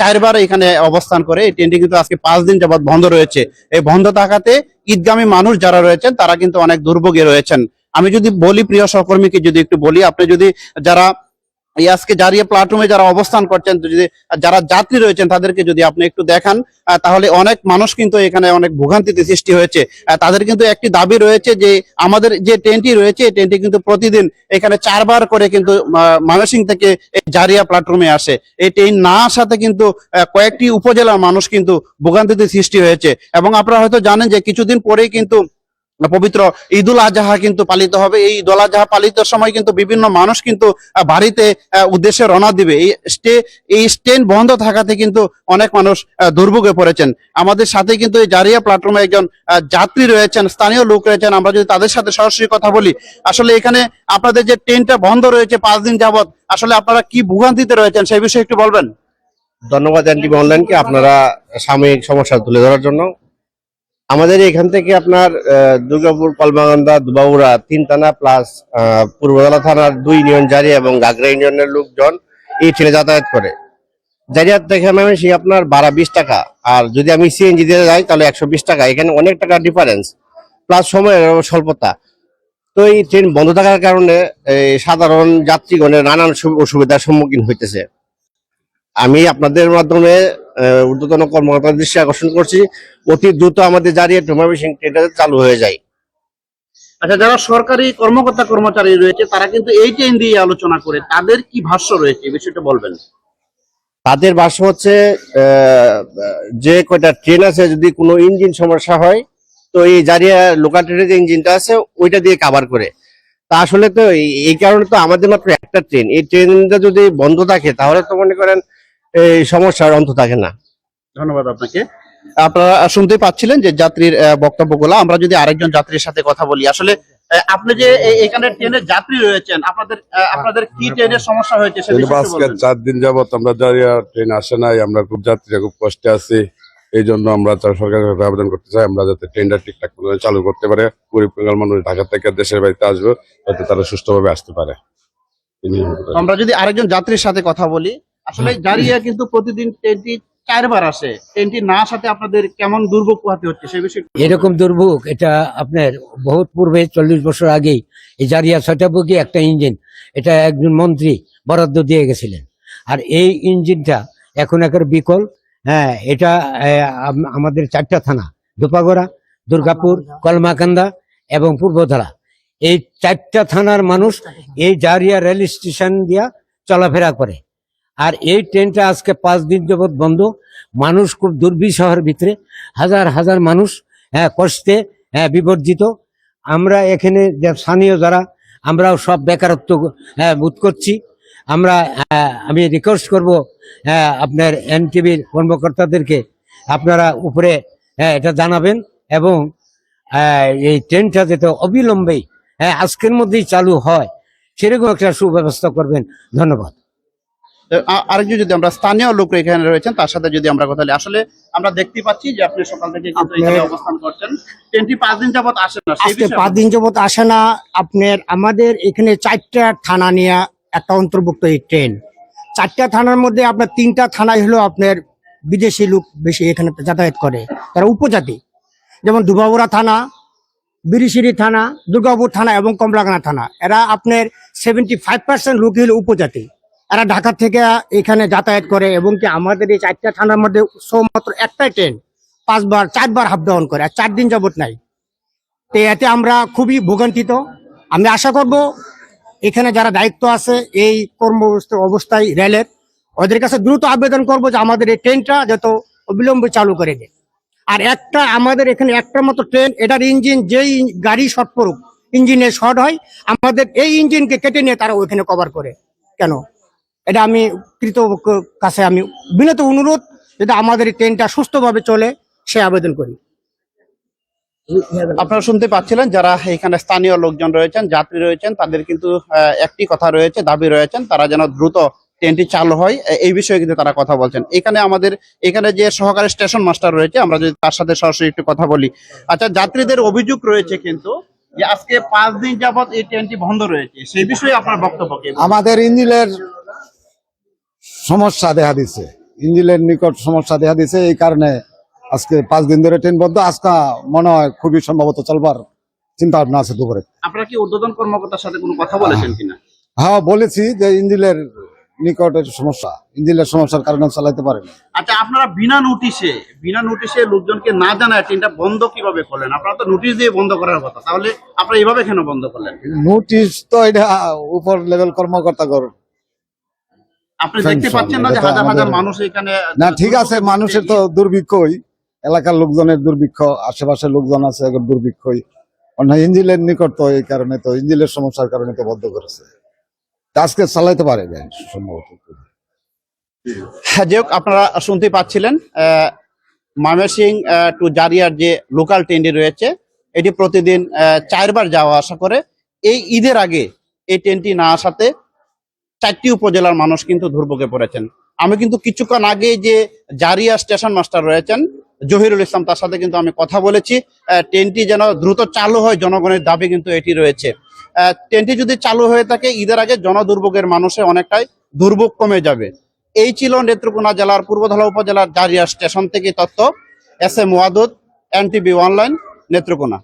4বার এখানে অবস্থান করে। এই ট্রেনটি কিন্তু আজকে 5 দিন যাবত বন্ধ রয়েছে। এই বন্ধ থাকাতে ঈদগামী মানুষ যারা রয়েছেন তারা কিন্তু অনেক দুর্ভোগে রয়েছেন। আমি যদি বলি প্রিয় সহকর্মীকে যদি একটু বলি, আপনি যদি যারা এই আজকে জারিয়া প্ল্যাটফর্মে যারা অবস্থান করছেন, যদি যারা যাত্রী রয়েছেন তাদেরকে যদি আপনি একটু দেখান, তাহলে অনেক মানুষ কিন্তু এখানে অনেক ভোগান্তিতে সৃষ্টি হয়েছে। তাদের কিন্তু একটি দাবি রয়েছে যে আমাদের যে ট্রেনটি রয়েছে এই ট্রেনটি কিন্তু প্রতিদিন এখানে 4বার করে কিন্তু ময়মনসিংহ থেকে এই জারিয়া প্ল্যাটফর্মে আসে। এই ট্রেন না আসাতে কিন্তু কয়েকটি উপজেলার মানুষ কিন্তু ভোগান্তিতে সৃষ্টি হয়েছে। এবং আপনারা হয়তো জানেন যে কিছুদিন পরেই কিন্তু পবিত্র ঈদুল আজহা কিন্তু পালিত হবে। এই ঈদুল আজহা পালিতের সময় কিন্তু বিভিন্ন মানুষ কিন্তু বাড়িতে উদ্দেশ্যে রওনা দিবে। এই ট্রেন বন্ধ থাকাতে কিন্তু অনেক মানুষ দুর্ভোগে পড়েছেন। আমাদের সাথে কিন্তু এই জারিয়া প্ল্যাটফর্মে একজন যাত্রী রয়েছেন, স্থানীয় লোক রয়েছেন। আমরা যদি তাদের সাথে সরাসরি কথা বলি, আসলে এখানে আপনাদের যে ট্রেনটা বন্ধ রয়েছে 5 দিন যাবত, আসলে আপনারা কি ভোগান্তিতে রয়েছেন সেই বিষয়ে একটু বলবেন। ধন্যবাদ এনটিভি অনলাইনকে আপনারা সাময়িক সমস্যা তুলে ধরার জন্য। আমাদের এখান থেকে আপনার দুর্গাপুর, কলমাকান্দা, দুবাউড়া 3 থানা প্লাস পূর্বতলা থানার 2 ইউনিয়ন জারিয়া এবং গাগরা ইউনিয়নের লোকজন এই ট্রেনে যাতায়াত করে। জারিয়াত থেকে ময়মনসিংহ আপনার ভাড়া 20 টাকা, আর যদি আমি সিএনজি দিয়ে যাই তাহলে 120 টাকা। এখানে অনেক টাকা ডিফারেন্স, প্লাস সময়ের স্বল্পতা। তো এই ট্রেন বন্ধ থাকার কারণে সাধারণ যাত্রীগণের নানান অসুবিধার সম্মুখীন হইতেছে। আমি আপনাদের মাধ্যমে ঊর্ধ্বতন কর্মকর্তার দৃষ্টি আকর্ষণ করছি, অতি দ্রুত আমাদের জারিয়া টু ময়মনসিংহ ট্রেনটা চালু হয়ে যায়। আচ্ছা, যারা সরকারি কর্মকর্তা কর্মচারী রয়েছে তারা কিন্তু এই ট্রেন দিয়ে আলোচনা করে, তাদের কি ভাষ্য রয়েছে এই বিষয়টা বলবেন। তাদের ভাষ্য হচ্ছে যে কয়টা ট্রেন আছে যদি কোনো ইঞ্জিন সমস্যা হয় তো এই জারিয়া লোকাল ট্রেনের যে ইঞ্জিনটা আছে ওইটা দিয়ে কভার করে। তা আসলে তো এই কারণে তো আমাদের মাত্র একটা ট্রেন, এই ট্রেনটা যদি বন্ধ থাকে তাহলে তো মনে করেন এই সমস্যার অন্ত থাকে না। ধন্যবাদ আপনাকে। আপনারা শুনতেই পাচ্ছিলেন যে যাত্রীর বক্তব্যগুলো। আমরা যদি আরেকজন যাত্রীর সাথে কথা বলি, আসলে আপনি যে এখানে ট্রেনের যাত্রী রয়েছেন, আপনাদের কি ট্রেনের সমস্যা হয়েছে সে বিষয়ে একটু বলবেন। 4 দিন যাবত আমরা জারিয়া ট্রেন আসে নাই, আমরা খুব যাত্রীরা খুব কষ্টে আছি। এই জন্য আমরা সরকারের কাছে আবেদন করতে চাই আমরা যাতে ট্রেনটা ঠিকঠাক ভাবে চালু করতে পারে। গরিব বাঙাল মানুষ ঢাকা থেকে দেশের বাড়িতে আসবে, যাতে তারা সুস্থভাবে আসতে পারে। আমরা যদি আরেকজন যাত্রীর সাথে কথা বলি, আসলে জারিয়া কিন্তু প্রতিদিন ট্রেনটি 4বার আসে, ট্রেনটি না আসাতে আপনাদের কেমন দুর্ভোগ পোহাতে হচ্ছে সে বিষয়ে। এরকম দুর্ভোগ এটা আপনার বহুত পূর্বে 40 বছর আগেই এই জারিয়া 6টা বগি একটা ইঞ্জিন, এটা একজন মন্ত্রী বরাদ্দ দিয়ে গেছিলেন। আর এই ইঞ্জিনটা এখন একের বিকল। হ্যাঁ, এটা আমাদের 4টা থানা, ধোপাগড়া, দুর্গাপুর, কলমাকান্দা এবং পূর্বধলা, এই 4টা থানার মানুষ এই জারিয়া রেল স্টেশন দিয়া চলাফেরা করে। আর এই ট্রেনটা আজকে 5 দিন যাবৎ বন্ধ। মানুষ খুব দুর্বিষহের ভিতরে, হাজার হাজার মানুষ কষ্টে বিবর্জিত। আমরা এখানে যে স্থানীয় যারা, আমরাও সব বেকারত্ব বোধ করছি। আমি রিকোয়েস্ট করব আপনার এনটিভির কর্মকর্তাদেরকে, আপনারা উপরে এটা জানাবেন এবং এই ট্রেনটা যাতে অবিলম্বেই আজকের মধ্যেই চালু হয় সেরকম একটা সুব্যবস্থা করবেন। ধন্যবাদ। আরেকজন যদি আমরা স্থানীয় লোক এখানে রয়েছেন তার সাথে যদি আমরা কথা বলি, আসলে আমরা দেখতে পাচ্ছি যে আপনি সকাল থেকে কিন্তু এখানে অবস্থান করছেন, ট্রেনটি 5 দিন যাবত আসে না। আজকে 5 দিন যাবত আসে না। আপনার আমাদের এখানে 4টা থানা নিয়ে একটা অন্তর্ভুক্ত এই ট্রেন। 4টা থানার মধ্যে আপনার 3টা থানায় হলো আপনার বিদেশি লোক বেশি এখানে যাতায়াত করে, তারা উপজাতি। যেমন দুবাউড়া থানা, বিরিশিরি থানা, দুর্গাপুর থানা এবং কমলাকান্দা থানা, এরা আপনার 75% লোক হলো উপজাতি। এরা ঢাকা থেকে এখানে যাতায়াত করে এবং কি আমাদের এই 4টা থানার মধ্যে মাত্র একটাই ট্রেন 4বার হাফ ডাউন করে, আর 4 দিন যাবত নাই। তো এতে আমরা খুবই ভোগান্তিত। আমি আশা করব এখানে যারা দায়িত্ব আছে এই কর্মব্যস্ত অবস্থায় রেলের, ওদের কাছে দ্রুত আবেদন করব যে আমাদের এই ট্রেনটা যত অবিলম্বে চালু করে দেয়। আর আমাদের এখানে একটা মতো ট্রেন, এটার ইঞ্জিন যেই গাড়ি শর্ট পড়ুক, ইঞ্জিনের শর্ট হয়, আমাদের এই ইঞ্জিনকে কেটে নিয়ে তারা ওইখানে কভার করে কেন? এটা আমি কৃতজ্ঞর কাছে আমি বিনীত অনুরোধ যদি আমাদের ট্রেনটা সুস্থভাবে চলে সে আবেদন করি। আপনারা শুনতে পাচ্ছিলেন যারা এখানে স্থানীয় লোকজন রয়েছেন, যাত্রী রয়েছেন, তাদের কিন্তু একটি কথা রয়েছে, দাবি রয়েছেন, তারা যেন দ্রুত ট্রেনটি চালু হয় এই বিষয়ে কিন্তু তারা কথা বলছেন। এখানে যে সহকারী স্টেশন মাস্টার রয়েছে, আমরা যদি তার সাথে সরাসরি একটু কথা বলি। আচ্ছা, যাত্রীদের অভিযোগ রয়েছে কিন্তু যে আজকে 5 দিন যাবত এই ট্রেনটি বন্ধ রয়েছে, সেই বিষয়ে আপনার বক্তব্য কি? আমাদের ইঞ্জিনের সমস্যা দেখা দিচ্ছে, ইঞ্জিনের নিকট সমস্যা দেখা দিয়েছে, এই কারণে আজকে 5 দিন ধরে ট্রেন বন্ধ। আজকে মনে হয় খুবই সম্ভবত চলবার চিন্তা ভাবনা আছে দুপুরে। আপনারা কি ঊর্ধ্বতন কর্মকর্তার সাথে কোনো কথা বলেছেন কিনা? হ্যাঁ, বলেছি যে ইঞ্জিনের নিকটের সমস্যা, ইঞ্জিনের সমস্যার কারণে চালাতে পারে না। আচ্ছা, আপনারা বিনা নোটিশে লোকজনকে না জানায় ট্রেনটা বন্ধ কিভাবে করলেন? আপনারা তো নোটিশ দিয়ে বন্ধ করার কথা, তাহলে আপনারা এইভাবে কেন বন্ধ করলেন? নোটিশ তো এটা উপর লেভেল কর্মকর্তা করে। আপনি দেখতে পাচ্ছেন না যে এটা তো হাজার হাজার আমাদের- মানুষ এখানে? না, ঠিক আছে, মানুষের তো দুর্ভিক্ষই, এলাকার লোকজনের দুর্ভিক্ষ, আশেপাশের লোকজন আছে এদের দুর্ভিক্ষই। অন্য ইঞ্জিনের নিকট তো এই কারণে, তো ইঞ্জিনের সমস্যার কারণে তো বন্ধ করেছে। তা আজকে চালাইতে পারে যায় সম্ভবত। হ্যাঁ, যাই হোক, আপনারা শুনতে পাচ্ছিলেন ময়মনসিংহ টু জারিয়ার যে লোকাল ট্রেনটি রয়েছে, এটি প্রতিদিন 4 বার যাওয়া আসা করে। এই ঈদের আগে এই ট্রেনটি না আসাতে 4টি উপজেলার মানুষ কিন্তু দুর্ভোগে পড়েছেন। আমি কিন্তু কিছুক্ষণ আগে যে জারিয়া স্টেশন মাস্টার রয়েছেন জহিরুল ইসলাম, তার সাথে কিন্তু আমি কথা বলেছি। ট্রেনটি যেন দ্রুত চালু হয়, জনগণের দাবি কিন্তু এটি রয়েছে। ট্রেনটি যদি চালু হয়ে থাকে ঈদের আগে জনদুর্ভোগের মানুষের অনেকটাই দুর্ভোগ কমে যাবে। এই ছিল নেত্রকোনা জেলার পূর্বধলা উপজেলার জারিয়া স্টেশন থেকে তথ্য। SM Wadud, NTV online, Netrokona.